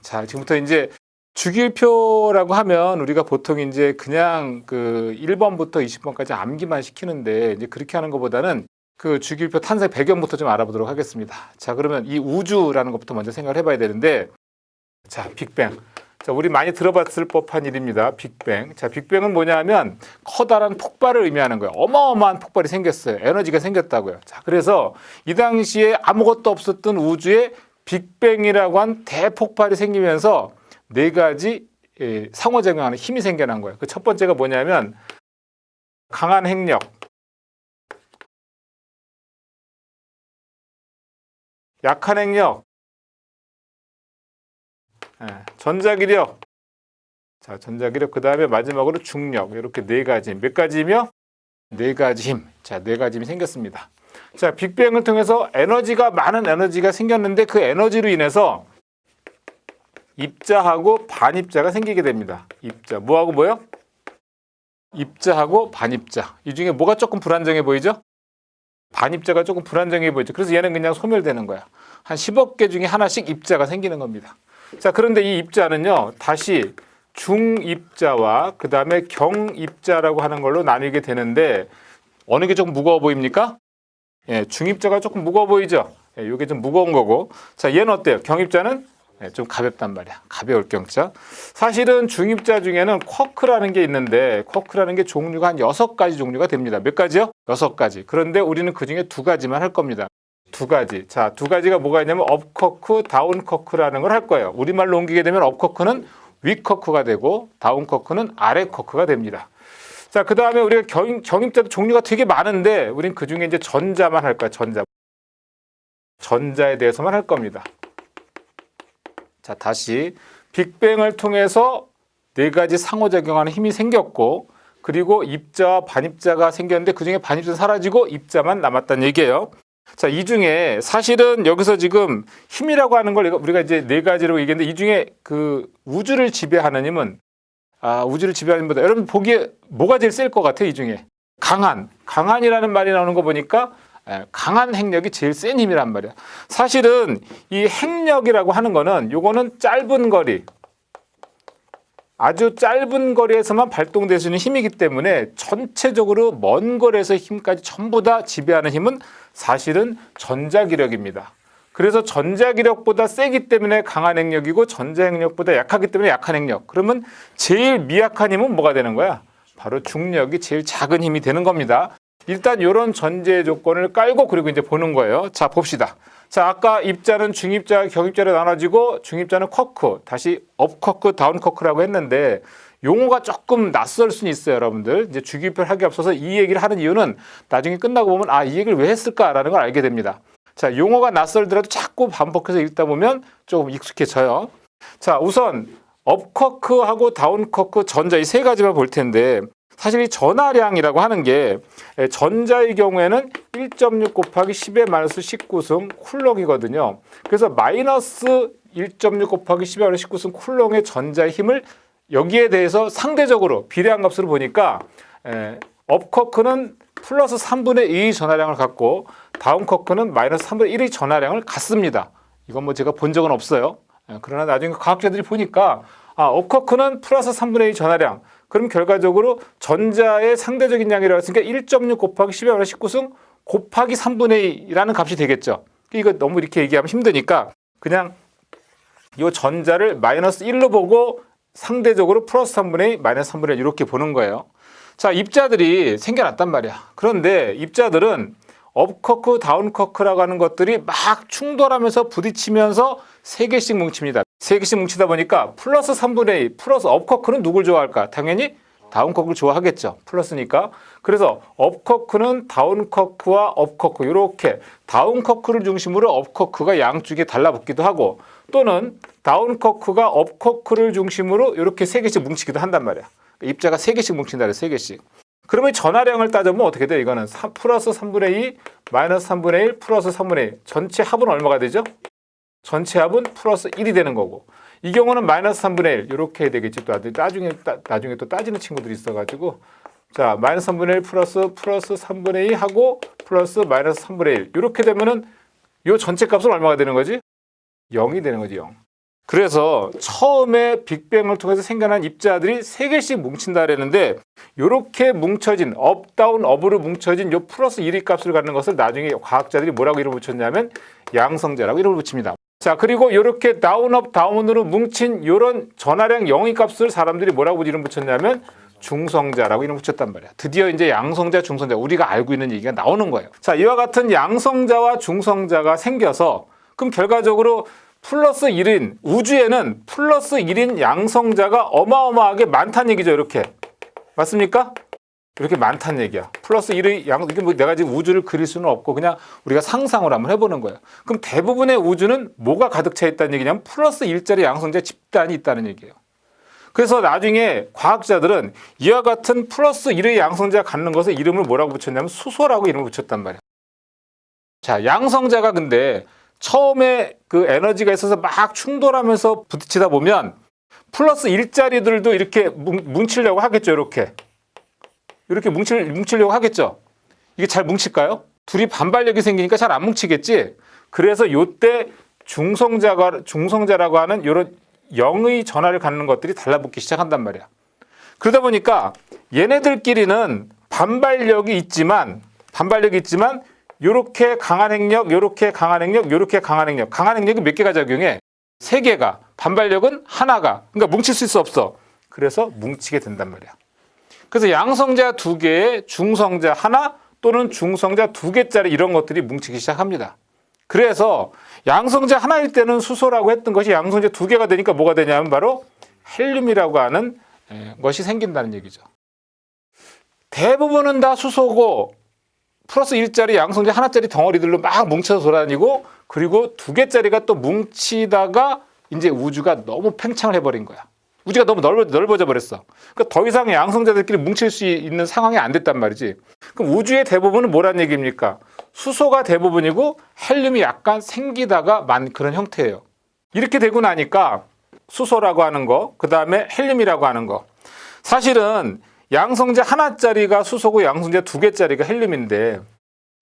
자, 지금부터 이제 주기율표라고 하면 우리가 보통 이제 그냥 그 1번부터 20번까지 암기만 시키는데 이제 그렇게 하는 것보다는 그 주기율표 탄생 배경부터 좀 알아보도록 하겠습니다. 자, 그러면 이 우주라는 것부터 먼저 생각을 해봐야 되는데, 자, 빅뱅. 자, 우리 많이 들어봤을 법한 일입니다. 빅뱅. 자, 빅뱅은 뭐냐 하면 커다란 폭발을 의미하는 거예요. 어마어마한 폭발이 생겼어요. 에너지가 생겼다고요. 자, 그래서 이 당시에 아무것도 없었던 우주에 빅뱅이라고 한 대폭발이 생기면서 네 가지 상호작용하는 힘이 생겨난 거예요. 그 첫 번째가 뭐냐면 강한 핵력, 약한 핵력, 전자기력, 자, 전자기력, 그 다음에 마지막으로 중력, 이렇게 네 가지. 몇 가지며? 네 가지 힘. 자, 네 가지 힘이 생겼습니다. 자, 빅뱅을 통해서 많은 에너지가 생겼는데 그 에너지로 인해서 입자하고 반입자가 생기게 됩니다. 입자. 뭐하고 뭐요? 입자하고 반입자. 이 중에 뭐가 조금 불안정해 보이죠? 반입자가 조금 불안정해 보이죠. 그래서 얘는 그냥 소멸되는 거야. 한 10억 개 중에 하나씩 입자가 생기는 겁니다. 자, 그런데 이 입자는요, 다시 중입자와 그 다음에 경입자라고 하는 걸로 나뉘게 되는데, 어느 게 조금 무거워 보입니까? 예, 중입자가 조금 무거워 보이죠? 예, 이게 좀 무거운 거고. 자, 얘는 어때요? 경입자는 좀 가볍단 말이야. 가벼울 경자. 사실은 중입자 중에는 쿼크라는 게 있는데, 쿼크라는 게 종류가 한 6가지 종류가 됩니다. 몇 가지요? 6가지. 그런데 우리는 그 중에 2가지만 할 겁니다. 2가지. 자, 2가지가 뭐가 있냐면 업쿼크, 다운쿼크라는 걸 할 거예요. 우리말로 옮기게 되면 업쿼크는 위쿼크가 되고 다운쿼크는 아래쿼크가 됩니다. 자, 그 다음에 우리가 경입자도 종류가 되게 많은데 우린 그 중에 이제 전자만 할 거야. 전자에 대해서만 할 겁니다. 자, 다시 빅뱅을 통해서 네 가지 상호작용하는 힘이 생겼고, 그리고 입자와 반입자가 생겼는데 그 중에 반입자는 사라지고 입자만 남았다는 얘기예요. 자, 이 중에 사실은 여기서 지금 힘이라고 하는 걸 우리가 이제 네 가지로 얘기했는데, 이 중에 그 우주를 지배하는 힘은 우주를 지배하는 힘보다 여러분 보기에 뭐가 제일 셀 것 같아요? 이 중에 강한이라는 말이 나오는 거 보니까 강한 핵력이 제일 센 힘이란 말이야. 사실은 이 핵력이라고 하는 거는 요거는 짧은 거리, 아주 짧은 거리에서만 발동될 수 있는 힘이기 때문에 전체적으로 먼 거리에서 힘까지 전부 다 지배하는 힘은 사실은 전자기력입니다. 그래서 전자기력보다 세기 때문에 강한 핵력이고 전자핵력보다 약하기 때문에 약한 핵력. 그러면 제일 미약한 힘은 뭐가 되는 거야? 바로 중력이 제일 작은 힘이 되는 겁니다. 일단 이런 전제 조건을 깔고 그리고 이제 보는 거예요. 자, 봅시다. 자, 아까 입자는 중입자, 경입자로 나눠지고 중입자는 쿼크, 다시 업쿼크, 다운쿼크라고 했는데 용어가 조금 낯설 수는 있어요, 여러분들. 이제 주기율표를 하기 앞서서 이 얘기를 하는 이유는 나중에 끝나고 보면 이 얘기를 왜 했을까라는 걸 알게 됩니다. 자, 용어가 낯설더라도 자꾸 반복해서 읽다 보면 조금 익숙해져요. 자, 우선 업쿼크하고 다운쿼크, 전자 이 세 가지만 볼 텐데, 사실 이 전하량이라고 하는 게 전자의 경우에는 1.6 곱하기 10의 마이너스 19승 쿨롱이거든요. 그래서 마이너스 1.6 곱하기 10의 마이너스 19승 쿨롱의 전자의 힘을 여기에 대해서 상대적으로 비례한 값으로 보니까 업쿼크는 플러스 3분의 2의 전하량을 갖고 다운쿼크는 마이너스 3분의 1의 전하량을 갖습니다. 이건 뭐 제가 본 적은 없어요. 그러나 나중에 과학자들이 보니까 업쿼크는 플러스 3분의 2 전하량, 그럼 결과적으로 전자의 상대적인 양이라고 했으니까 1.6 곱하기 10의 마이너스 19승 곱하기 3분의 2라는 값이 되겠죠. 이거 너무 이렇게 얘기하면 힘드니까 그냥 이 전자를 마이너스 1로 보고 상대적으로 플러스 3분의 2, 마이너스 3분의 1 이렇게 보는 거예요. 자, 입자들이 생겨났단 말이야. 그런데 입자들은 업쿼크, 다운쿼크라고 하는 것들이 막 충돌하면서 부딪히면서 3개씩 뭉칩니다. 3개씩 뭉치다 보니까 플러스 3분의 2, 플러스 업쿼크는 누굴 좋아할까? 당연히 다운쿼크를 좋아하겠죠. 플러스니까. 그래서 업쿼크는 다운쿼크와 업쿼크 이렇게 다운쿼크를 중심으로 업쿼크가 양쪽에 달라붙기도 하고, 또는 다운쿼크가 업쿼크를 중심으로 이렇게 3개씩 뭉치기도 한단 말이야. 입자가 3개씩 뭉친다 그래, 3개씩. 그러면 전하량을 따져보면 어떻게 돼? 이거는 플러스 3분의 2, 마이너스 3분의 1, 플러스 3분의 1. 전체 합은 얼마가 되죠? 전체 합은 플러스 1이 되는 거고. 이 경우는 마이너스 3분의 1. 이렇게 해야 되겠지. 또 나중에 또 따지는 친구들이 있어가지고. 자, 마이너스 3분의 1 플러스 3분의 2 하고 플러스 마이너스 3분의 1. 이렇게 되면은 이 전체 값은 얼마가 되는 거지? 0이 되는 거지, 0. 그래서 처음에 빅뱅을 통해서 생겨난 입자들이 3개씩 뭉친다 그랬는데 이렇게 뭉쳐진 업, 다운, 업으로 뭉쳐진 요 플러스 1의 값을 갖는 것을 나중에 과학자들이 뭐라고 이름을 붙였냐면 양성자라고 이름을 붙입니다. 자, 그리고 이렇게 다운, 업, 다운으로 뭉친 이런 전하량 0의 값을 사람들이 뭐라고 이름 붙였냐면 중성자라고 이름 붙였단 말이야. 드디어 이제 양성자, 중성자 우리가 알고 있는 얘기가 나오는 거예요. 자, 이와 같은 양성자와 중성자가 생겨서 그럼 결과적으로 플러스 1인 우주에는 플러스 1인 양성자가 어마어마하게 많다는 얘기죠. 이렇게 맞습니까? 이렇게 많다는 얘기야. 플러스 1의 양, 이게 뭐 내가 지금 우주를 그릴 수는 없고 그냥 우리가 상상을 한번 해보는 거예요. 그럼 대부분의 우주는 뭐가 가득 차 있다는 얘기냐면 플러스 1짜리 양성자 집단이 있다는 얘기예요. 그래서 나중에 과학자들은 이와 같은 플러스 1의 양성자가 갖는 것을 이름을 뭐라고 붙였냐면 수소라고 이름을 붙였단 말이야. 자, 양성자가 근데 처음에 그 에너지가 있어서 막 충돌하면서 부딪히다 보면 플러스 1짜리들도 이렇게 뭉치려고 하겠죠. 이렇게 뭉치려고 하겠죠. 이게 잘 뭉칠까요? 둘이 반발력이 생기니까 잘 안 뭉치겠지. 그래서 요때 중성자라고 하는 이런 0의 전하를 갖는 것들이 달라붙기 시작한단 말이야. 그러다 보니까 얘네들끼리는 반발력이 있지만 요렇게 강한 행력, 요렇게 강한 행력, 요렇게 강한 행력. 강한 행력이 몇 개가 작용해? 3개가. 반발력은 하나가. 그러니까 뭉칠 수 있어 없어? 그래서 뭉치게 된단 말이야. 그래서 양성자 2개에 중성자 하나 또는 중성자 2개짜리 이런 것들이 뭉치기 시작합니다. 그래서 양성자 하나일 때는 수소라고 했던 것이 양성자 2개가 되니까 뭐가 되냐면 바로 헬륨이라고 하는 것이 생긴다는 얘기죠. 대부분은 다 수소고 플러스 1짜리 양성자 하나짜리 덩어리들로 막 뭉쳐서 돌아다니고 그리고 2개짜리가 또 뭉치다가 이제 우주가 너무 팽창을 해버린 거야. 우주가 너무 넓어져 버렸어. 그러니까 더 이상 양성자들끼리 뭉칠 수 있는 상황이 안 됐단 말이지. 그럼 우주의 대부분은 뭐란 얘기입니까? 수소가 대부분이고 헬륨이 약간 생기다가 만 그런 형태예요. 이렇게 되고 나니까 수소라고 하는 거, 그 다음에 헬륨이라고 하는 거. 사실은 양성자 하나짜리가 수소고 양성자 2개짜리가 헬륨인데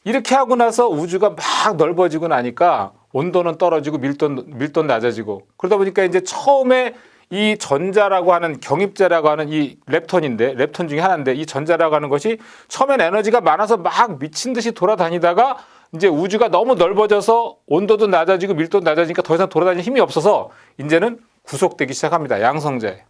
이렇게 하고 나서 우주가 막 넓어지고 나니까 온도는 떨어지고 밀도는 낮아지고 그러다 보니까 이제 처음에 이 전자라고 하는 경입자라고 하는 이 렙톤 중에 하나인데 이 전자라고 하는 것이 처음엔 에너지가 많아서 막 미친 듯이 돌아다니다가 이제 우주가 너무 넓어져서 온도도 낮아지고 밀도도 낮아지니까 더 이상 돌아다니는 힘이 없어서 이제는 구속되기 시작합니다. 양성자에.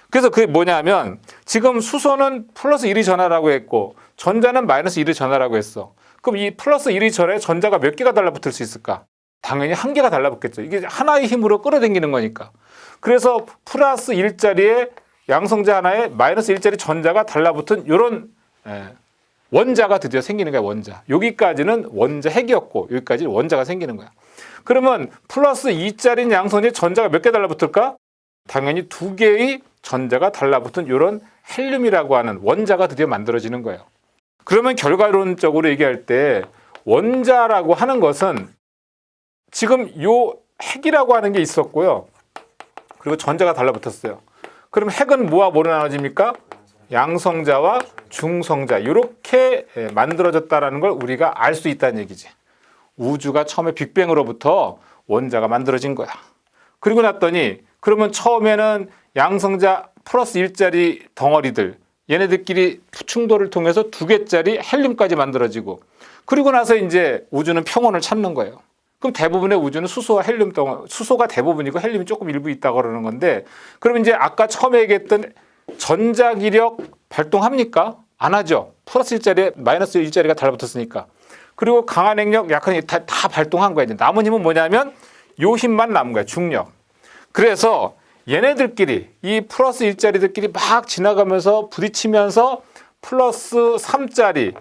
그래서 그게 뭐냐면 지금 수소는 플러스 1의 전하라고 했고 전자는 마이너스 1의 전하라고 했어. 그럼 이 플러스 1의 전하에 전자가 몇 개가 달라붙을 수 있을까? 당연히 한 개가 달라붙겠죠. 이게 하나의 힘으로 끌어당기는 거니까. 그래서 플러스 1짜리에 양성자 하나에 마이너스 1짜리 전자가 달라붙은 이런 원자가 드디어 생기는 거야. 원자. 여기까지는 원자 핵이었고 여기까지 원자가 생기는 거야. 그러면 플러스 2짜리 양성자에 전자가 몇 개 달라붙을까? 당연히 2개의 전자가 달라붙은 이런 헬륨이라고 하는 원자가 드디어 만들어지는 거예요. 그러면 결과론적으로 얘기할 때 원자라고 하는 것은 지금 요 핵이라고 하는 게 있었고요. 그리고 전자가 달라붙었어요. 그럼 핵은 뭐와 뭐로 나눠집니까? 양성자와 중성자 이렇게 만들어졌다는 걸 우리가 알 수 있다는 얘기지. 우주가 처음에 빅뱅으로부터 원자가 만들어진 거야. 그리고 났더니 그러면 처음에는 양성자 플러스 1짜리 덩어리들 얘네들끼리 충돌을 통해서 2개짜리 헬륨까지 만들어지고 그리고 나서 이제 우주는 평온을 찾는 거예요. 그럼 대부분의 우주는 수소와 헬륨 수소가 대부분이고 헬륨이 조금 일부 있다고 그러는 건데 그럼 이제 아까 처음에 얘기했던 전자기력 발동합니까? 안 하죠. 플러스 1짜리에 마이너스 1짜리가 달라붙었으니까. 그리고 강한 핵력, 약한 핵력 다 발동한 거야. 이제 남은 힘은 뭐냐면 요 힘만 남은 거야. 중력. 그래서 얘네들끼리 이 플러스 1짜리들끼리 막 지나가면서 부딪히면서 플러스 3짜리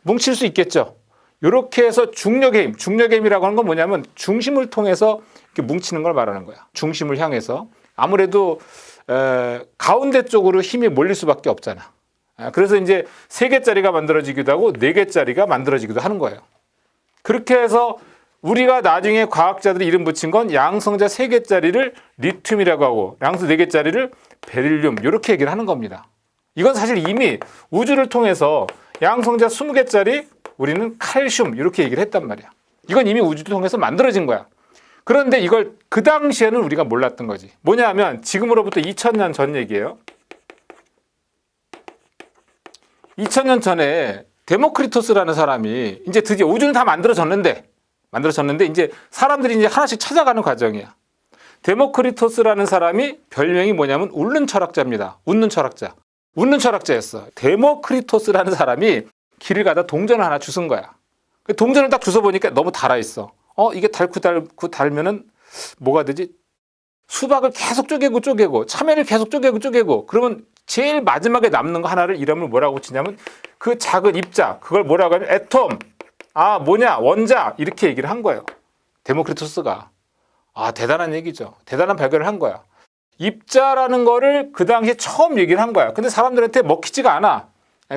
뭉칠 수 있겠죠. 이렇게 해서 중력의 힘이라고 하는 건 뭐냐면 중심을 통해서 이렇게 뭉치는 걸 말하는 거야. 중심을 향해서. 아무래도 가운데 쪽으로 힘이 몰릴 수밖에 없잖아. 그래서 이제 3개짜리가 만들어지기도 하고 4개짜리가 만들어지기도 하는 거예요. 그렇게 해서 우리가 나중에 과학자들이 이름 붙인 건 양성자 3개짜리를 리튬이라고 하고 양성 4개짜리를 베릴륨 이렇게 얘기를 하는 겁니다. 이건 사실 이미 우주를 통해서 양성자 20개짜리 우리는 칼슘 이렇게 얘기를 했단 말이야. 이건 이미 우주를 통해서 만들어진 거야. 그런데 이걸 그 당시에는 우리가 몰랐던 거지. 뭐냐 하면 지금으로부터 2000년 전 얘기예요. 2000년 전에 데모크리토스라는 사람이 이제 드디어 우주는 다 만들어졌는데 이제 사람들이 이제 하나씩 찾아가는 과정이야. 데모크리토스라는 사람이 별명이 뭐냐면 웃는 철학자입니다. 웃는 철학자. 웃는 철학자였어. 데모크리토스라는 사람이 길을 가다 동전을 하나 주운 거야. 동전을 딱 주워 보니까 너무 달아있어. 이게 달고 달면은 뭐가 되지? 수박을 계속 쪼개고 참외를 계속 쪼개고 그러면 제일 마지막에 남는 거 하나를 이름을 뭐라고 치냐면 그 작은 입자 그걸 뭐라고 하면 애톰 뭐냐 원자 이렇게 얘기를 한 거예요. 데모크리토스가. 대단한 얘기죠. 대단한 발견을 한 거야. 입자라는 거를 그 당시에 처음 얘기를 한 거야. 근데 사람들한테 먹히지가 않아.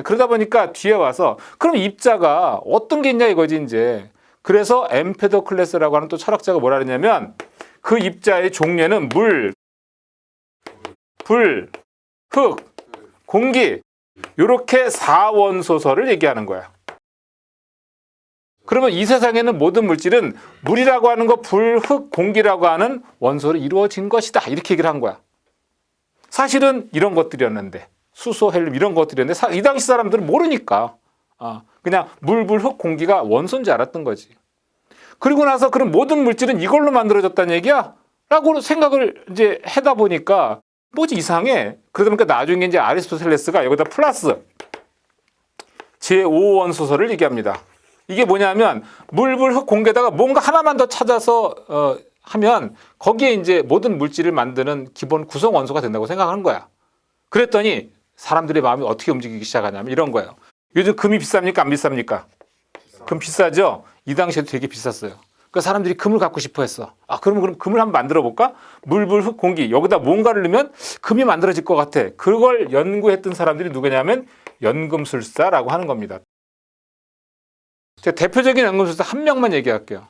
그러다 보니까 뒤에 와서 그럼 입자가 어떤 게 있냐 이거지 이제. 그래서 엠페도클레스라고 하는 또 철학자가 뭐라 그러냐면 그 입자의 종류는 물, 불, 흙, 공기 이렇게 4원소설을 얘기하는 거야. 그러면 이 세상에는 모든 물질은 물이라고 하는 거, 불, 흙, 공기라고 하는 원소로 이루어진 것이다. 이렇게 얘기를 한 거야. 사실은 이런 것들이었는데 수소, 헬륨 이런 것들이었는데 이 당시 사람들은 모르니까 그냥 물, 불, 흙, 공기가 원소인 줄 알았던 거지. 그리고 나서 그럼 모든 물질은 이걸로 만들어졌다는 얘기야? 라고 생각을 이제 하다 보니까 뭐지 이상해. 그러다 보니까 나중에 이제 아리스토텔레스가 여기다 플러스 제5원소설을 얘기합니다. 이게 뭐냐면 물, 불, 흙, 공기에다가 뭔가 하나만 더 찾아서 하면 거기에 이제 모든 물질을 만드는 기본 구성 원소가 된다고 생각하는 거야. 그랬더니 사람들의 마음이 어떻게 움직이기 시작하냐면 이런 거예요. 요즘 금이 비쌉니까? 안 비쌉니까? 금 비싸죠? 이 당시에도 되게 비쌌어요. 그러니까 사람들이 금을 갖고 싶어 했어. 그럼 금을 한번 만들어 볼까? 물, 불, 흙, 공기 여기다 뭔가를 넣으면 금이 만들어질 것 같아. 그걸 연구했던 사람들이 누구냐면 연금술사라고 하는 겁니다. 제가 대표적인 연금술사 한 명만 얘기할게요.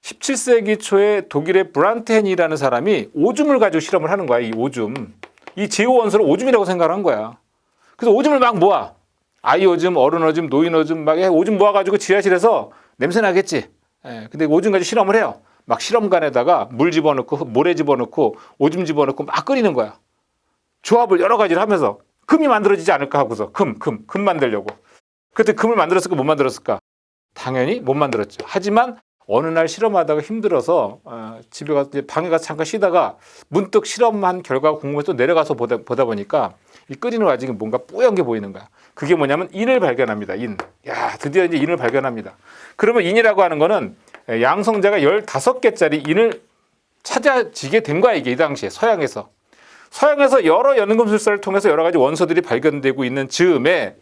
17세기 초에 독일의 브란트헨이라는 사람이 오줌을 가지고 실험을 하는 거야. 이 오줌. 이 제5원소를 오줌이라고 생각을 한 거야. 그래서 오줌을 막 모아. 아이 오줌, 어른 오줌, 노인 오줌 막 오줌 모아가지고 지하실에서 냄새 나겠지. 근데 오줌 가지고 실험을 해요. 막 실험관에다가 물 집어넣고 모래 집어넣고 오줌 집어넣고 막 끓이는 거야. 조합을 여러 가지를 하면서 금이 만들어지지 않을까 하고서 금 만들려고. 그때 금을 만들었을까 못 만들었을까? 당연히 못 만들었죠. 하지만 어느 날 실험하다가 힘들어서 집에 가서 방에 가서 잠깐 쉬다가 문득 실험한 결과가 궁금해서 또 내려가서 보다 보니까 이 끓이는 와중에 뭔가 뿌연 게 보이는 거야. 그게 뭐냐면 인을 발견합니다. 인. 드디어 이제 인을 발견합니다. 그러면 인이라고 하는 거는 양성자가 15개짜리 인을 찾아지게 된 거야. 이게 이 당시에 서양에서 여러 연금술사를 통해서 여러 가지 원소들이 발견되고 있는 즈음에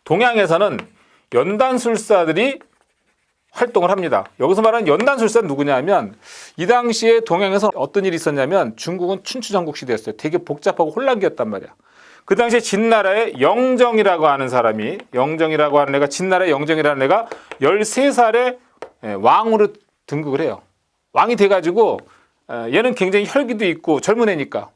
동양에서는 연단술사들이 활동을 합니다. 여기서 말하는 연단술사는 누구냐면 이 당시에 동양에서 어떤 일이 있었냐면 중국은 춘추전국 시대였어요. 되게 복잡하고 혼란기였단 말이야. 그 당시에 진나라의 영정이라고 하는 사람이 영정이라고 하는 애가 진나라의 영정이라는 애가 13살에 왕으로 등극을 해요. 왕이 돼가지고 얘는 굉장히 혈기도 있고 젊은 애니까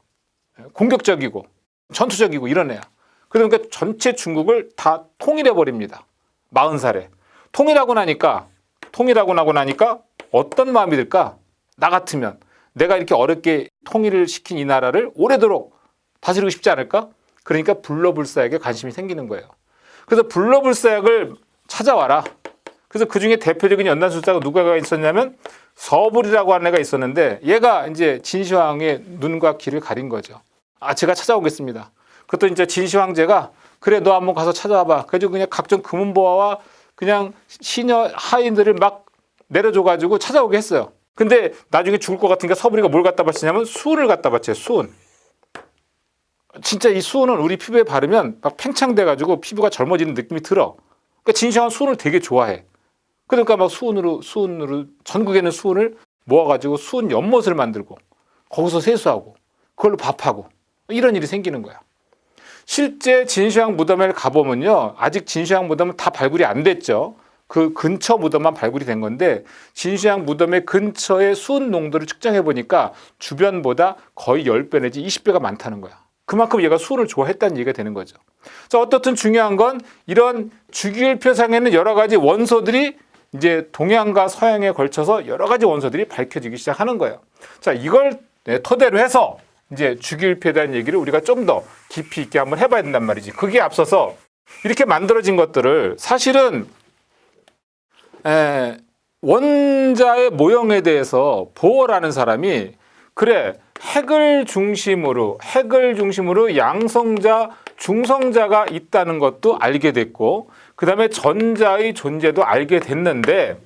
공격적이고 전투적이고 이런 애야. 그러니까 전체 중국을 다 통일해버립니다. 40살에. 통일하고 나니까 어떤 마음이 들까? 나 같으면 내가 이렇게 어렵게 통일을 시킨 이 나라를 오래도록 다스리고 싶지 않을까? 그러니까 불로불사에게 관심이 생기는 거예요. 그래서 불로불사약을 찾아와라. 그래서 그 중에 대표적인 연단술사가 누가 있었냐면 서불이라고 하는 애가 있었는데 얘가 이제 진시황의 눈과 귀를 가린 거죠. 제가 찾아오겠습니다. 그것도 이제 진시황제가 그래 너 한번 가서 찾아와봐. 그래서 그냥 각종 금은보화와 그냥 시녀 하인들을 막 내려줘가지고 찾아오게 했어요. 근데 나중에 죽을 것 같으니까 서불이가 뭘 갖다 바치냐면 수은을 갖다 바쳐요. 수은. 진짜 이 수은은 우리 피부에 바르면 막 팽창돼가지고 피부가 젊어지는 느낌이 들어. 그러니까 진시황은 수은을 되게 좋아해. 그러니까 막 수은으로 전국에 있는 수은을 모아가지고 수은 연못을 만들고 거기서 세수하고 그걸로 밥하고 이런 일이 생기는 거야. 실제 진시황 무덤에 가보면요. 아직 진시황 무덤은 다 발굴이 안 됐죠. 그 근처 무덤만 발굴이 된 건데 진시황 무덤의 근처의 수은 농도를 측정해 보니까 주변보다 거의 10배 내지 20배가 많다는 거야. 그만큼 얘가 수은을 좋아했다는 얘기가 되는 거죠. 자, 어떻든 중요한 건 이런 주기율표상에는 여러 가지 원소들이 이제 동양과 서양에 걸쳐서 여러 가지 원소들이 밝혀지기 시작하는 거예요. 자, 이걸 토대로 해서 이제 주기율표에 대한 얘기를 우리가 좀 더 깊이 있게 한번 해봐야 된단 말이지. 그게 앞서서 이렇게 만들어진 것들을 사실은 원자의 모형에 대해서 보어라는 사람이 그래 핵을 중심으로 양성자, 중성자가 있다는 것도 알게 됐고 그 다음에 전자의 존재도 알게 됐는데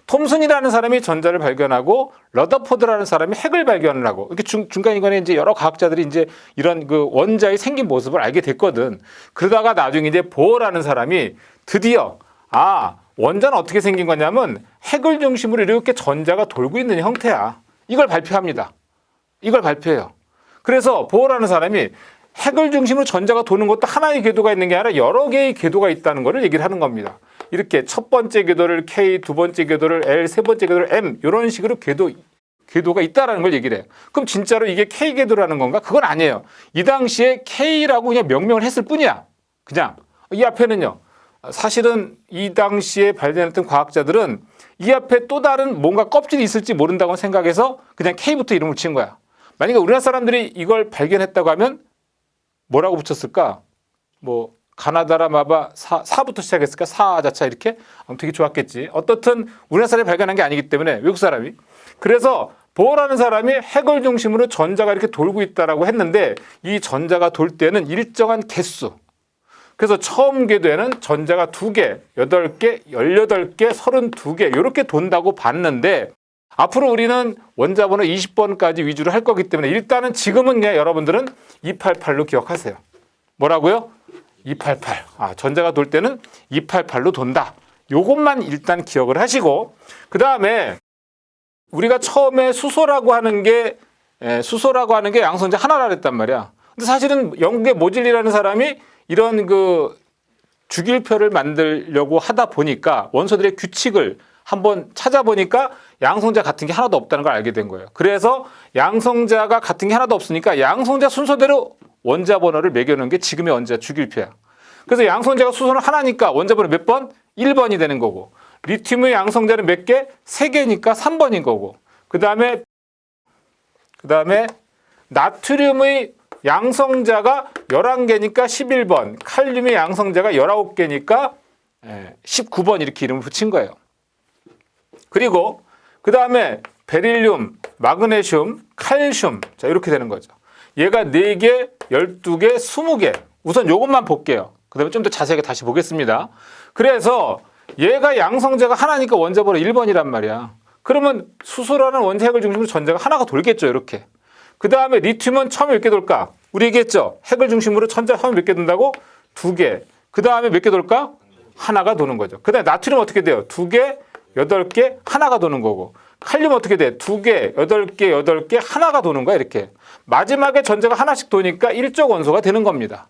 톰슨이라는 사람이 전자를 발견하고 러더포드라는 사람이 핵을 발견을 하고 이렇게 중간중간에 이제 여러 과학자들이 이제 이런 그 원자의 생긴 모습을 알게 됐거든. 그러다가 나중에 이제 보어라는 사람이 드디어 원자는 어떻게 생긴 거냐면 핵을 중심으로 이렇게 전자가 돌고 있는 형태야. 이걸 발표합니다. 이걸 발표해요. 그래서 보어라는 사람이 핵을 중심으로 전자가 도는 것도 하나의 궤도가 있는 게 아니라 여러 개의 궤도가 있다는 것을 얘기를 하는 겁니다. 이렇게 첫 번째 궤도를 K, 두 번째 궤도를 L, 세 번째 궤도를 M 이런 식으로 궤도가 있다라는 걸 얘기를 해요. 그럼 진짜로 이게 K 궤도라는 건가? 그건 아니에요. 이 당시에 K라고 그냥 명명을 했을 뿐이야. 그냥 이 앞에는요. 사실은 이 당시에 발견했던 과학자들은 이 앞에 또 다른 뭔가 껍질이 있을지 모른다고 생각해서 그냥 K부터 이름을 지은 거야. 만약에 우리나라 사람들이 이걸 발견했다고 하면 뭐라고 붙였을까? 뭐 가나다라 마바 사부터 시작했을까? 사자차 이렇게? 되게 좋았겠지. 어떻든 우리나라 사람이 발견한 게 아니기 때문에 외국 사람이. 그래서 보어라는 사람이 핵을 중심으로 전자가 이렇게 돌고 있다라고 했는데 이 전자가 돌 때는 일정한 개수. 그래서 처음 궤도에는 전자가 2개, 8개, 18개, 32개 이렇게 돈다고 봤는데 앞으로 우리는 원자번호 20번까지 위주로 할 거기 때문에 일단은 지금은 그냥 여러분들은 288로 기억하세요. 뭐라고요? 288. 전자가 돌 때는 288로 돈다. 요것만 일단 기억을 하시고 그 다음에 우리가 처음에 수소라고 하는 게 양성자 하나라 그랬단 말이야. 근데 사실은 영국의 모질리라는 사람이 이런 그 주기율표를 만들려고 하다 보니까 원소들의 규칙을 한번 찾아보니까 양성자 같은 게 하나도 없다는 걸 알게 된 거예요. 그래서 양성자가 같은 게 하나도 없으니까 양성자 순서대로 원자 번호를 매겨놓은 게 지금의 원자 주기율표야. 그래서 양성자가 수소는 하나니까 원자 번호 몇 번? 1번이 되는 거고 리튬의 양성자는 몇 개? 3개니까 3번인 거고 그 다음에 나트륨의 양성자가 11개니까 11번 칼륨의 양성자가 19개니까 19번 이렇게 이름을 붙인 거예요. 그리고 그 다음에 베릴륨, 마그네슘, 칼슘 자 이렇게 되는 거죠. 얘가 4개, 12개, 20개 우선 요것만 볼게요. 그 다음에 좀 더 자세하게 다시 보겠습니다. 그래서 얘가 양성자가 하나니까 원자 번호 1번이란 말이야. 그러면 수소라는 원자핵을 중심으로 전자가 하나가 돌겠죠. 이렇게. 그 다음에 리튬은 처음에 몇 개 돌까? 우리 얘기했죠. 핵을 중심으로 전자 처음에 몇 개 돈다고? 2개. 그 다음에 몇 개 돌까? 하나가 도는 거죠. 그 다음에 나트륨 어떻게 돼요? 2개, 8개, 하나가 도는 거고. 칼륨 어떻게 돼? 2개, 8개, 8개, 하나가 도는 거야. 이렇게. 마지막에 전자가 하나씩 도니까 일적 원소가 되는 겁니다.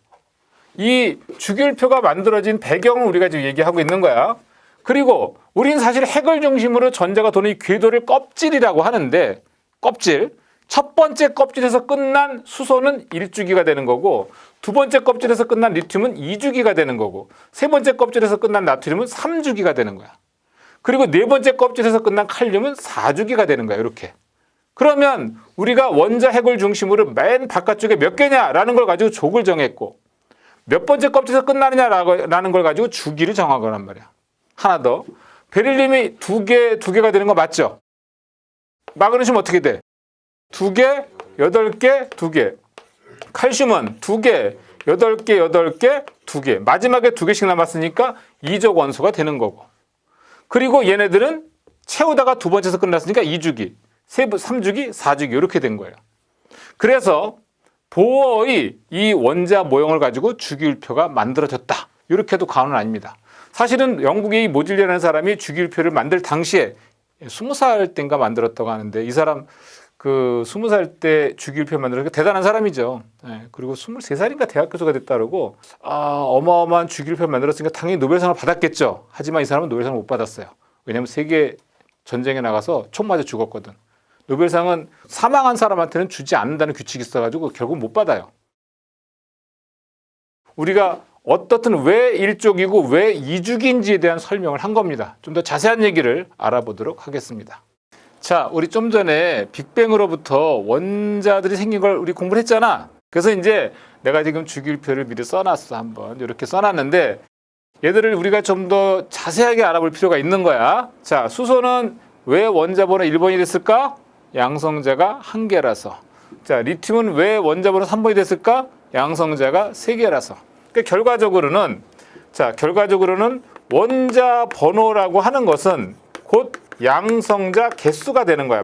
이 주기율표가 만들어진 배경을 우리가 지금 얘기하고 있는 거야. 그리고 우리는 사실 핵을 중심으로 전자가 도는 이 궤도를 껍질이라고 하는데 껍질. 첫 번째 껍질에서 끝난 수소는 1주기가 되는 거고 두 번째 껍질에서 끝난 리튬은 2주기가 되는 거고 세 번째 껍질에서 끝난 나트륨은 3주기가 되는 거야. 그리고 네 번째 껍질에서 끝난 칼륨은 4주기가 되는 거야. 이렇게. 그러면 우리가 원자 핵을 중심으로 맨 바깥쪽에 몇 개냐라는 걸 가지고 족을 정했고 몇 번째 껍질에서 끝나느냐라는 걸 가지고 주기를 정한 거란 말이야. 하나 더. 베릴륨이 두 개가 되는 거 맞죠? 마그네슘 어떻게 돼? 2개, 8개, 2개. 칼슘은 2개, 8개, 8개, 2개. 마지막에 2개씩 남았으니까 이적 원소가 되는 거고. 그리고 얘네들은 채우다가 두 번째에서 끝났으니까 2주기, 3주기, 4주기 이렇게 된 거예요. 그래서 보어의 이 원자 모형을 가지고 주기율표가 만들어졌다. 이렇게 해도 과언은 아닙니다. 사실은 영국의 이 모질리라는 사람이 주기율표를 만들 당시에 20살 때인가 만들었다고 하는데 이 사람 그 20살 때 주기율표 만들었으니까 대단한 사람이죠. 그리고 23살인가 대학 교수가 됐다고 어마어마한 주기율표 만들었으니까 당연히 노벨상을 받았겠죠. 하지만 이 사람은 노벨상을 못 받았어요. 왜냐하면 세계 전쟁에 나가서 총 맞아 죽었거든. 노벨상은 사망한 사람한테는 주지 않는다는 규칙이 있어가지고 결국 못 받아요. 우리가 어떻든 왜 1족이고 왜 2족인지에 대한 설명을 한 겁니다. 좀 더 자세한 얘기를 알아보도록 하겠습니다. 자, 우리 좀 전에 빅뱅으로부터 원자들이 생긴 걸 우리 공부를 했잖아. 그래서 이제 내가 지금 주기율표를 미리 써놨어. 한번 이렇게 써놨는데 얘들을 우리가 좀 더 자세하게 알아볼 필요가 있는 거야. 자, 수소는 왜 원자번호 1번이 됐을까? 양성자가 1개라서. 자, 리튬은 왜 원자번호 3번이 됐을까? 양성자가 3개라서. 그러니까 결과적으로는 원자 번호라고 하는 것은 곧 양성자 개수가 되는 거야.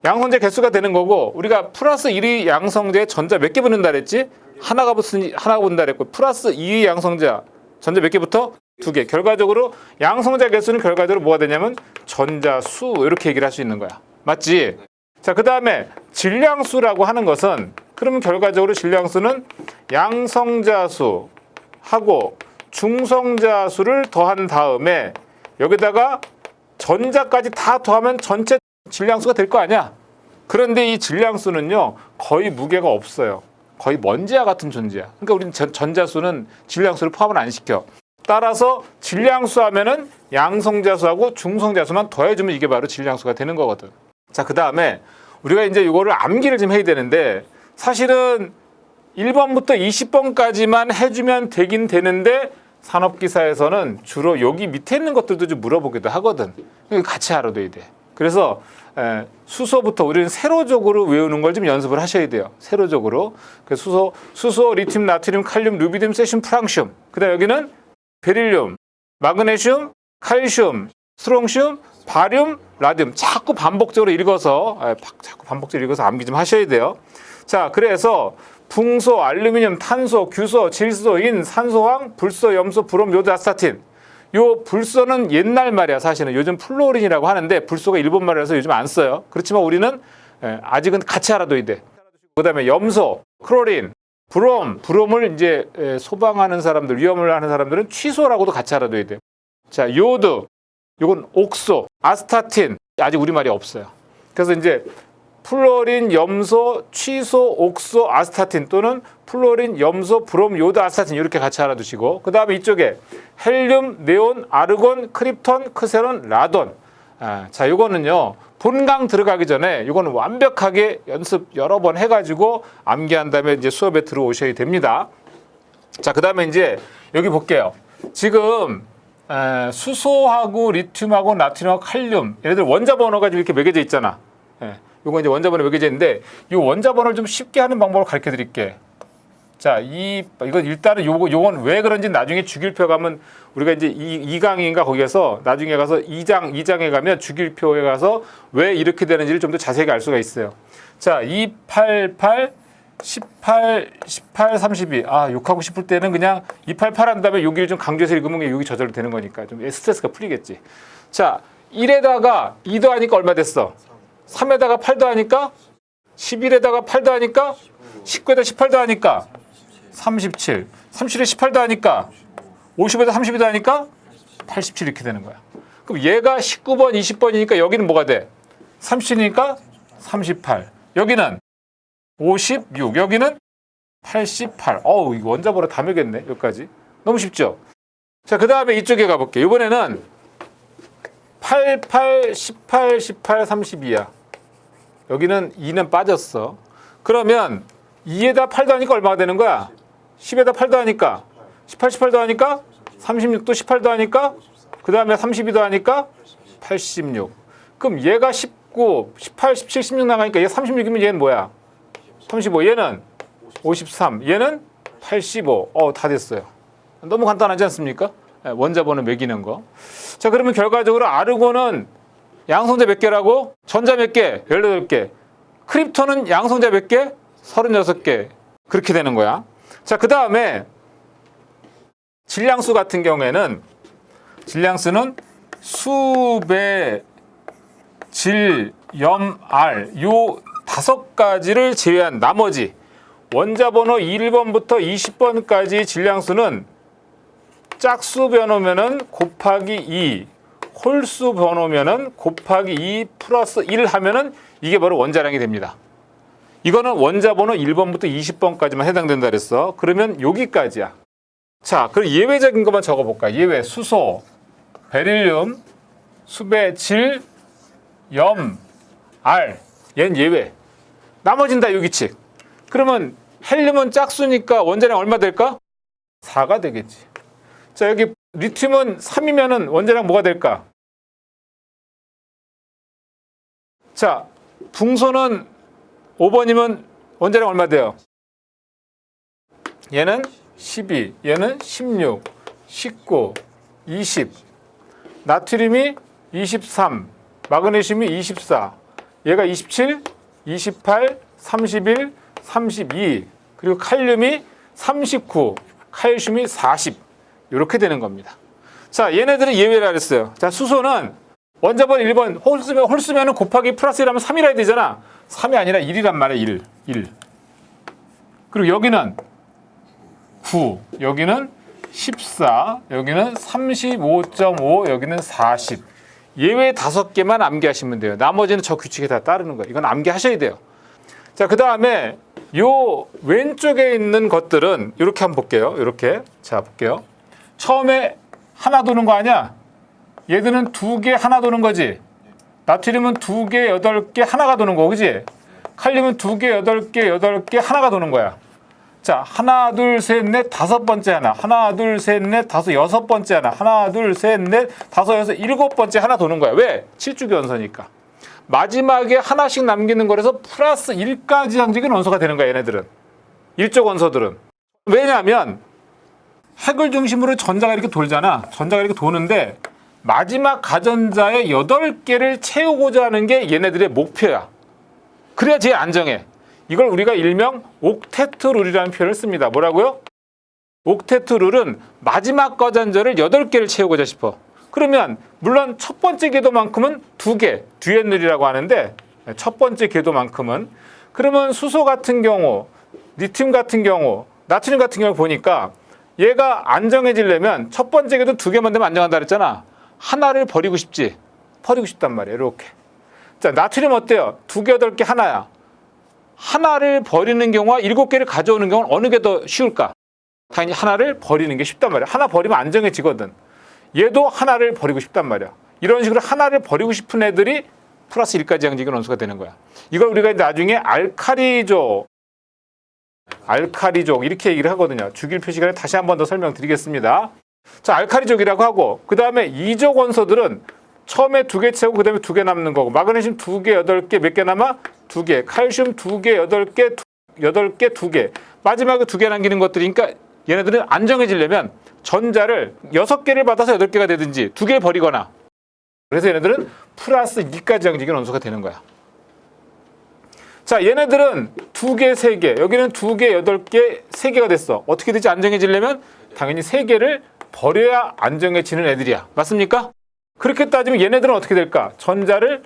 양성자 개수가 되는 거고, 우리가 플러스 1의 양성자에 전자 몇 개 붙는다 그랬지? 하나가 붙는다 그랬고, 플러스 2의 양성자 전자 몇 개 붙어? 2개. 결과적으로 양성자 개수는 결과적으로 뭐가 되냐면 전자수, 이렇게 얘기를 할 수 있는 거야. 맞지? 자, 그 다음에 질량수라고 하는 것은, 그러면 결과적으로 질량수는 양성자수하고 중성자수를 더한 다음에 여기다가 전자까지 다 더하면 전체 질량수가 될 거 아니야? 그런데 이 질량수는요, 거의 무게가 없어요. 거의 먼지와 같은 존재야. 그러니까 우리는 전자수는 질량수를 포함을 안 시켜. 따라서 질량수 하면은 양성자수하고 중성자수만 더해주면 이게 바로 질량수가 되는 거거든. 자, 그 다음에 우리가 이제 이거를 암기를 좀 해야 되는데, 사실은 1번부터 20번까지만 해주면 되긴 되는데, 산업기사에서는 주로 여기 밑에 있는 것들도 좀 물어보기도 하거든. 같이 알아둬야 돼. 그래서 수소부터 우리는 세로적으로 외우는 걸 좀 연습을 하셔야 돼요. 세로적으로. 그래서 수소, 리튬, 나트륨, 칼륨, 루비듐, 세슘, 프랑슘. 그다음 여기는 베릴륨, 마그네슘, 칼슘, 스트롱슘, 바륨, 라듐. 자꾸 반복적으로 읽어서 암기 좀 하셔야 돼요. 자, 그래서 붕소, 알루미늄, 탄소, 규소, 질소, 인, 산소황, 불소, 염소, 브롬, 요드, 아스타틴. 요 불소는 옛날 말이야. 사실은 요즘 플로린이라고 하는데 불소가 일본 말이라서 요즘 안 써요. 그렇지만 우리는 아직은 같이 알아둬야 돼. 그다음에 염소, 크로린, 브롬을 이제 소방하는 사람들, 위험을 하는 사람들은 취소라고도 같이 알아둬야 돼. 자, 요드, 요건 옥소, 아스타틴, 아직 우리말이 없어요. 그래서 이제 플로린, 염소, 취소, 옥소, 아스타틴 또는 플로린, 염소, 브롬, 요드, 아스타틴 이렇게 같이 알아두시고, 그 다음에 이쪽에 헬륨, 네온, 아르곤, 크립톤, 크세론, 라돈. 자, 요거는요, 본강 들어가기 전에 요거는 완벽하게 연습 여러 번 해가지고 암기한 다음에 이제 수업에 들어오셔야 됩니다. 자, 그 다음에 이제 여기 볼게요. 지금 수소하고 리튬하고 나트륨하고 칼륨, 얘네들 원자 번호가 이렇게 매겨져 있잖아. 요거 이제 원자 번호 매겨져 있는데, 이 원자 번호를 좀 쉽게 하는 방법을 가르쳐 드릴게. 자, 이거 일단은 요건 왜 그런지 나중에 주기율표 가면 우리가 이제 2강인가 거기에서 나중에 가서 2장에 가면 주기율표에 가서 왜 이렇게 되는지를 좀 더 자세하게 알 수가 있어요. 자, 288, 18, 32. 욕하고 싶을 때는 그냥 288 한 다음에 여기를 좀 강조해서 읽으면 여기 저절로 되는 거니까 좀 스트레스가 풀리겠지. 자, 1에다가 2 더하니까 얼마 됐어? 3에다가 8 더하니까 11에다가 8 더하니까 19에다 18 더하니까 37, 37에 18 더하니까 50에다 32 더하니까 87 이렇게 되는 거야. 그럼 얘가 19번, 20번이니까 여기는 뭐가 돼? 37이니까 38. 여기는 56, 여기는 88. 이거 원자번호 다 매겼네. 여기까지. 너무 쉽죠? 자, 그 다음에 이쪽에 가볼게. 이번에는 88, 18, 18, 32야. 여기는 2는 빠졌어. 그러면 2에다 8 더하니까 얼마가 되는 거야? 10에다 8 더하니까 18, 18 더하니까 36도 18 더하니까 그 다음에 32 더하니까 86. 그럼 얘가 19, 18, 17, 16 나가니까 얘 36이면 얘는 뭐야? 35. 얘는 53. 얘는 85. 다 됐어요. 너무 간단하지 않습니까? 원자번호 매기는 거. 자, 그러면 결과적으로 아르곤은 양성자 몇 개라고? 전자 몇 개? 18개. 크립톤은 양성자 몇 개? 36개. 그렇게 되는 거야. 자, 그 다음에 질량수 같은 경우에는 질량수는 수배, 질, 염, 알 요 5가지를 제외한 나머지 원자번호 1번부터 20번까지 질량수는 짝수 번호면은 곱하기 2, 홀수 번호면은 곱하기 2 플러스 1 하면은 이게 바로 원자량이 됩니다. 이거는 원자 번호 1번부터 20번까지만 해당된다 그랬어. 그러면 여기까지야. 자, 그럼 예외적인 것만 적어볼까? 예외, 수소, 베릴륨, 수배, 질, 염, 알. 얘는 예외. 나머진 다 유기칙. 그러면 헬륨은 짝수니까 원자량 얼마 될까? 4가 되겠지. 자, 여기 리튬은 3이면은 원자량 뭐가 될까? 자, 붕소는 5번이면 원자량 얼마 돼요? 얘는 12, 얘는 16, 19, 20. 나트륨이 23, 마그네슘이 24, 얘가 27, 28, 31, 32, 그리고 칼륨이 39, 칼슘이 40. 이렇게 되는 겁니다. 자, 얘네들은 예외라 그랬어요. 자, 수소는 원자번 1번 홀수면 곱하기 플러스 1하면 3이라 해야 되잖아. 3이 아니라 1이란 말이야. 1. 그리고 여기는 9, 여기는 14, 여기는 35.5, 여기는 40. 예외 5개만 암기하시면 돼요. 나머지는 저 규칙에 다 따르는 거예요. 이건 암기하셔야 돼요. 자, 그 다음에 요 왼쪽에 있는 것들은 이렇게 한번 볼게요. 이렇게. 자, 볼게요. 처음에 하나 도는 거 아니야? 얘들은 2개 하나 도는 거지. 나트륨은 2개, 8개 하나가 도는 거, 그지? 칼륨은 2개, 8개, 8개 하나가 도는 거야. 자, 하나, 둘, 셋, 넷, 5번째 하나. 하나, 둘, 셋, 넷, 5, 6번째 하나. 하나, 둘, 셋, 넷, 5, 6, 7번째 하나 도는 거야. 왜? 7주기 원소니까. 마지막에 하나씩 남기는 거라서 플러스 1까지 항직은 원소가 되는 거야, 얘네들은. 일족 원소들은. 왜냐하면 핵을 중심으로 전자가 이렇게 돌잖아. 전자가 이렇게 도는데 마지막 가전자의 8개를 채우고자 하는 게 얘네들의 목표야. 그래야 제일 안정해. 이걸 우리가 일명 옥테트 룰이라는 표현을 씁니다. 뭐라고요? 옥테트 룰은 마지막 가전자를 8개를 채우고자 싶어. 그러면 물론 첫 번째 궤도만큼은 2개, 듀엣룰이라고 하는데 첫 번째 궤도만큼은 그러면 수소 같은 경우, 리튬 같은 경우, 나트륨 같은 경우 보니까 얘가 안정해지려면 첫 번째 궤도 2개만 되면 안정한다 그랬잖아. 하나를 버리고 싶지. 버리고 싶단 말이에요. 이렇게. 자, 나트륨 어때요? 2개, 8개 하나야. 하나를 버리는 경우와 7개를 가져오는 경우는 어느 게 더 쉬울까? 당연히 하나를 버리는 게 쉽단 말이야. 하나 버리면 안정해지거든. 얘도 하나를 버리고 싶단 말이야. 이런 식으로 하나를 버리고 싶은 애들이 플러스 1까지 양직인 원소가 되는 거야. 이걸 우리가 나중에 알카리족 이렇게 얘기를 하거든요. 주기율 표시간에 다시 한 번 더 설명드리겠습니다. 자, 알카리족이라고 하고 그 다음에 이족 원소들은 처음에 2개 채우고 그 다음에 2개 남는 거고 마그네슘 2개, 8개 몇 개 남아? 2개. 칼슘 2개, 8개, 8개, 2개. 마지막에 2개 남기는 것들이니까 얘네들은 안정해지려면 전자를 6개를 받아서 8개가 되든지 2개를 버리거나 그래서 얘네들은 플러스 2까지 양직인 원소가 되는 거야. 자, 얘네들은 2개, 3개 여기는 2개, 8개, 3개가 됐어. 어떻게 되지? 안정해지려면 당연히 3개를 버려야 안정해지는 애들이야. 맞습니까? 그렇게 따지면 얘네들은 어떻게 될까? 전자를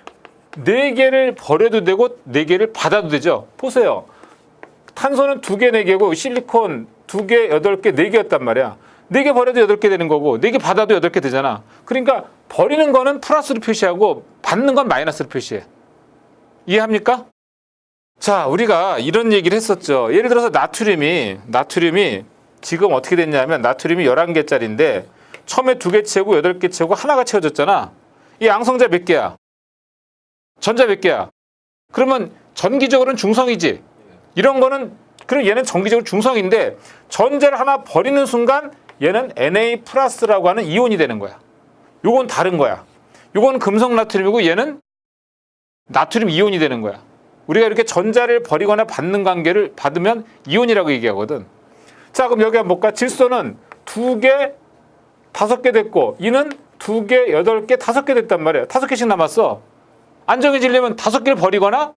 4개를 버려도 되고 4개를 받아도 되죠. 보세요. 탄소는 2개, 4개고 실리콘 2개, 8개, 4개였단 말이야. 4개 버려도 8개 되는 거고 4개 받아도 8개 되잖아. 그러니까 버리는 거는 플러스로 표시하고 받는 건 마이너스로 표시해. 이해합니까? 자, 우리가 이런 얘기를 했었죠. 예를 들어서 나트륨이 지금 어떻게 됐냐면 나트륨이 11개짜리인데 처음에 2개 채우고 8개 채우고 하나가 채워졌잖아. 이 양성자 몇 개야? 전자 몇 개야? 그러면 전기적으로는 중성이지. 이런 거는 그럼 얘는 전기적으로 중성인데 전자를 하나 버리는 순간 얘는 Na 플러스라고 하는 이온이 되는 거야. 요건 다른 거야. 요건 금속 나트륨이고 얘는 나트륨 이온이 되는 거야. 우리가 이렇게 전자를 버리거나 받는 관계를 받으면 이온이라고 얘기하거든. 자, 그럼 여기 한번 볼까? 질소는 2개, 5개 됐고 이는 2개, 8개, 5개 됐단 말이야. 5개씩 남았어. 안정해지려면 5개를 버리거나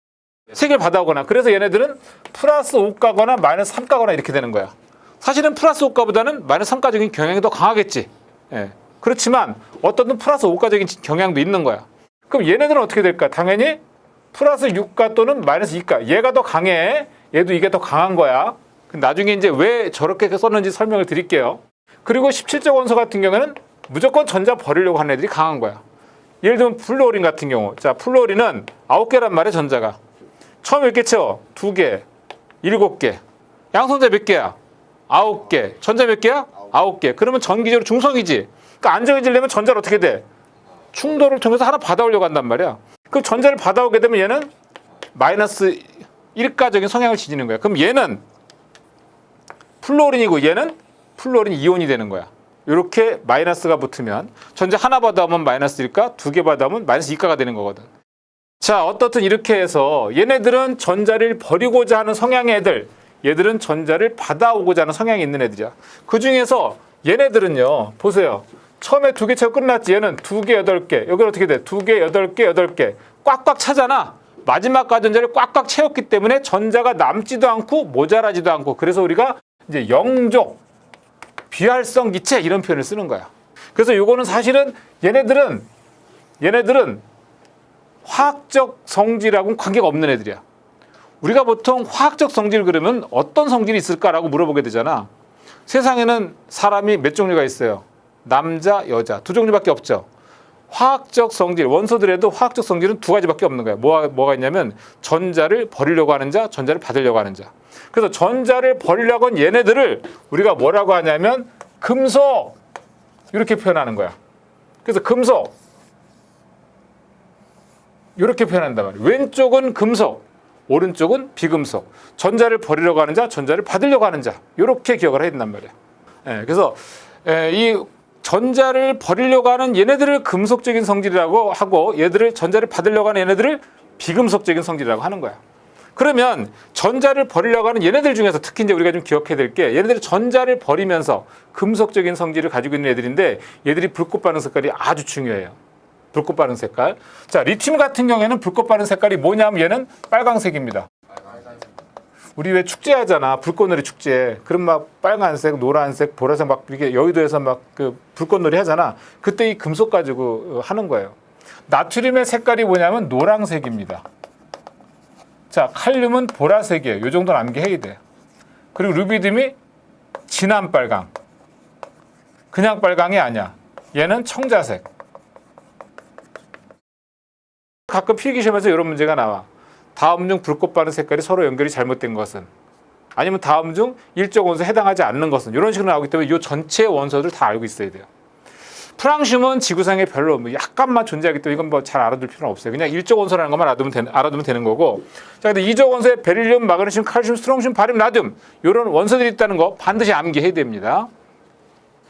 3개를 받아오거나 그래서 얘네들은 플러스 5가거나 마이너스 3가거나 이렇게 되는 거야. 사실은 플러스 5가보다는 마이너스 3가적인 경향이 더 강하겠지. 예. 그렇지만 어떤 플러스 5가적인 경향도 있는 거야. 그럼 얘네들은 어떻게 될까? 당연히 플러스 6가 또는 마이너스 2가. 얘가 더 강해. 얘도 이게 더 강한 거야. 나중에 이제 왜 저렇게 썼는지 설명을 드릴게요. 그리고 17적 원소 같은 경우에는 무조건 전자 버리려고 하는 애들이 강한 거야. 예를 들면 플루오린 같은 경우. 자, 플루오린은 9개란 말이야, 전자가. 처음에 몇 개 채워? 2개, 7개. 양성자 몇 개야? 9개. 전자 몇 개야? 9개. 그러면 전기적으로 중성이지. 그러니까 안정해지려면 전자를 어떻게 돼? 충돌을 통해서 하나 받아오려고 한단 말이야. 그럼 전자를 받아오게 되면 얘는 마이너스 1가적인 성향을 지니는 거야. 그럼 얘는 플루오린이고 얘는 플루오린 이온이 되는 거야. 이렇게 마이너스가 붙으면 전자 하나 받아오면 마이너스 1가, 2개 받아오면 마이너스 2가가 되는 거거든. 자, 어떻든 이렇게 해서 얘네들은 전자를 버리고자 하는 성향의 애들, 얘들은 전자를 받아오고자 하는 성향이 있는 애들이야. 그 중에서 얘네들은요, 보세요. 처음에 2개 채고 끝났지. 얘는 2개, 8개. 여기는 어떻게 돼? 2개, 8개, 8개. 꽉꽉 차잖아. 마지막 가전자를 꽉꽉 채웠기 때문에 전자가 남지도 않고 모자라지도 않고, 그래서 우리가 이제 영족, 비활성 기체 이런 표현을 쓰는 거야. 그래서 요거는 사실은 얘네들은 화학적 성질하고는 관계가 없는 애들이야. 우리가 보통 화학적 성질 그러면 어떤 성질이 있을까라고 물어보게 되잖아. 세상에는 사람이 몇 종류가 있어요? 남자, 여자 두 종류밖에 없죠. 화학적 성질, 원소들에도 화학적 성질은 두 가지밖에 없는 거야. 뭐가 있냐면 전자를 버리려고 하는 자, 전자를 받으려고 하는 자. 그래서 전자를 버리려고 하는 얘네들을 우리가 뭐라고 하냐면 금속, 이렇게 표현하는 거야. 그래서 금속 이렇게 표현한단 말이야. 왼쪽은 금속, 오른쪽은 비금속. 전자를 버리려고 하는 자, 전자를 받으려고 하는 자. 이렇게 기억을 해야 된단 말이야. 그래서 이 전자를 버리려고 하는 얘네들을 금속적인 성질이라고 하고, 얘들을 전자를 받으려고 하는 얘네들을 비금속적인 성질이라고 하는 거야. 그러면 전자를 버리려고 하는 얘네들 중에서 특히 이제 우리가 좀 기억해야 될 게, 얘네들이 전자를 버리면서 금속적인 성질을 가지고 있는 애들인데, 얘들이 불꽃 반응 색깔이 아주 중요해요. 불꽃 반응 색깔. 자, 리튬 같은 경우에는 불꽃 반응 색깔이 뭐냐면 얘는 빨강색입니다. 우리 왜 축제하잖아. 불꽃놀이 축제. 그럼 막 빨간색, 노란색, 보라색 막 이렇게 여의도에서 막 그 불꽃놀이 하잖아. 그때 이 금속 가지고 하는 거예요. 나트륨의 색깔이 뭐냐면 노란색입니다. 자, 칼륨은 보라색이에요. 이 정도는 암기해야 돼. 그리고 루비듐이 진한 빨강. 그냥 빨강이 아니야. 얘는 청자색. 가끔 필기시험에서 이런 문제가 나와. 다음 중 불꽃 반응 색깔이 서로 연결이 잘못된 것은, 아니면 다음 중 일적 원소에 해당하지 않는 것은, 이런 식으로 나오기 때문에 이 전체 원소들 다 알고 있어야 돼요. 프랑슘은 지구상에 별로 약간만 존재하기 때문에 이건 뭐 잘 알아둘 필요는 없어요. 그냥 일적 원소라는 것만 알아두면 되는 거고. 자, 근데 이적 원소에 베릴륨, 마그네슘, 칼슘, 스트롱슘, 바륨, 라듐 이런 원소들이 있다는 거 반드시 암기해야 됩니다.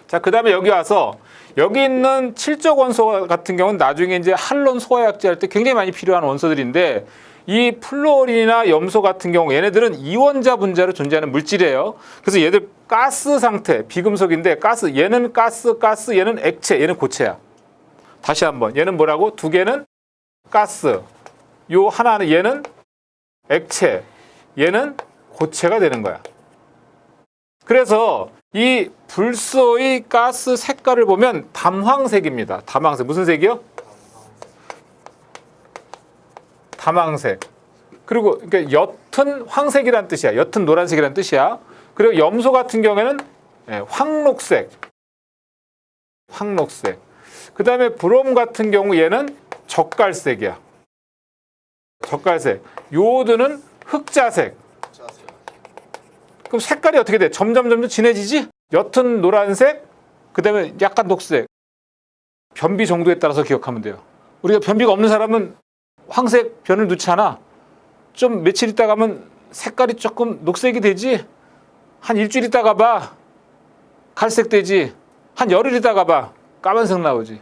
자, 그 다음에 여기 와서 여기 있는 7적 원소 같은 경우는 나중에 이제 할론 소화약제 할 때 굉장히 많이 필요한 원소들인데, 이 플루오린이나 염소 같은 경우 얘네들은 이원자 분자로 존재하는 물질이에요. 그래서 얘들 가스 상태, 비금속인데 얘는 가스, 얘는 액체, 얘는 고체야. 다시 한번, 얘는 뭐라고? 두 개는 가스, 요 하나는 얘는 액체, 얘는 고체가 되는 거야. 그래서 이 불소의 가스 색깔을 보면 담황색입니다. 담황색. 무슨 색이요? 담황색. 그리고 그러니까 옅은 황색이란 뜻이야. 옅은 노란색이란 뜻이야. 그리고 염소 같은 경우에는 황록색. 황록색. 그 다음에 브롬 같은 경우 얘는 젓갈색이야. 젓갈색. 요오드는 흑자색. 그럼 색깔이 어떻게 돼? 점점 진해지지? 옅은 노란색, 그 다음에 약간 녹색. 변비 정도에 따라서 기억하면 돼요. 우리가 변비가 없는 사람은 황색 변을 넣지 않아. 좀 며칠 있다가 하면 색깔이 조금 녹색이 되지. 한 일주일 있다가 봐, 갈색 되지. 한 열흘 있다가 봐, 까만색 나오지.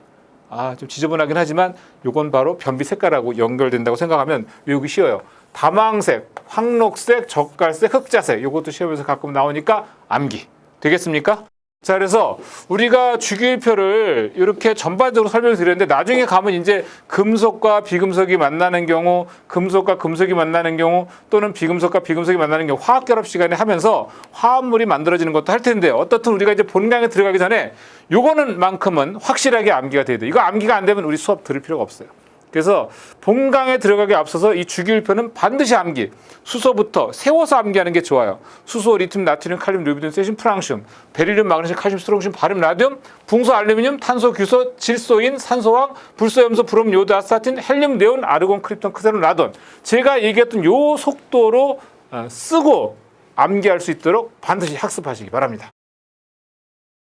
좀 지저분하긴 하지만 이건 바로 변비 색깔하고 연결된다고 생각하면 외우기 쉬워요. 담황색, 황록색, 젓갈색, 흑자색. 이것도 시험에서 가끔 나오니까 암기. 되겠습니까? 자, 그래서 우리가 주기율표를 이렇게 전반적으로 설명을 드렸는데, 나중에 가면 이제 금속과 비금속이 만나는 경우, 금속과 금속이 만나는 경우, 또는 비금속과 비금속이 만나는 경우 화학결합 시간에 하면서 화합물이 만들어지는 것도 할 텐데, 어떻든 우리가 이제 본강에 들어가기 전에 요거는 만큼은 확실하게 암기가 돼야 돼. 이거 암기가 안 되면 우리 수업 들을 필요가 없어요. 그래서 본강에 들어가기 앞서서 이 주기율표는 반드시 암기, 수소부터 세워서 암기하는 게 좋아요. 수소, 리튬, 나트륨, 칼륨, 루비듐, 세슘, 프랑슘, 베릴륨, 마그네슘, 칼슘, 스트롱슘, 바륨, 라듐, 붕소, 알루미늄, 탄소, 규소, 질소인, 산소황, 불소, 염소, 브롬, 요드, 아스타틴, 헬륨, 네온, 아르곤, 크립톤, 크세론, 라돈. 제가 얘기했던 요 속도로 쓰고 암기할 수 있도록 반드시 학습하시기 바랍니다.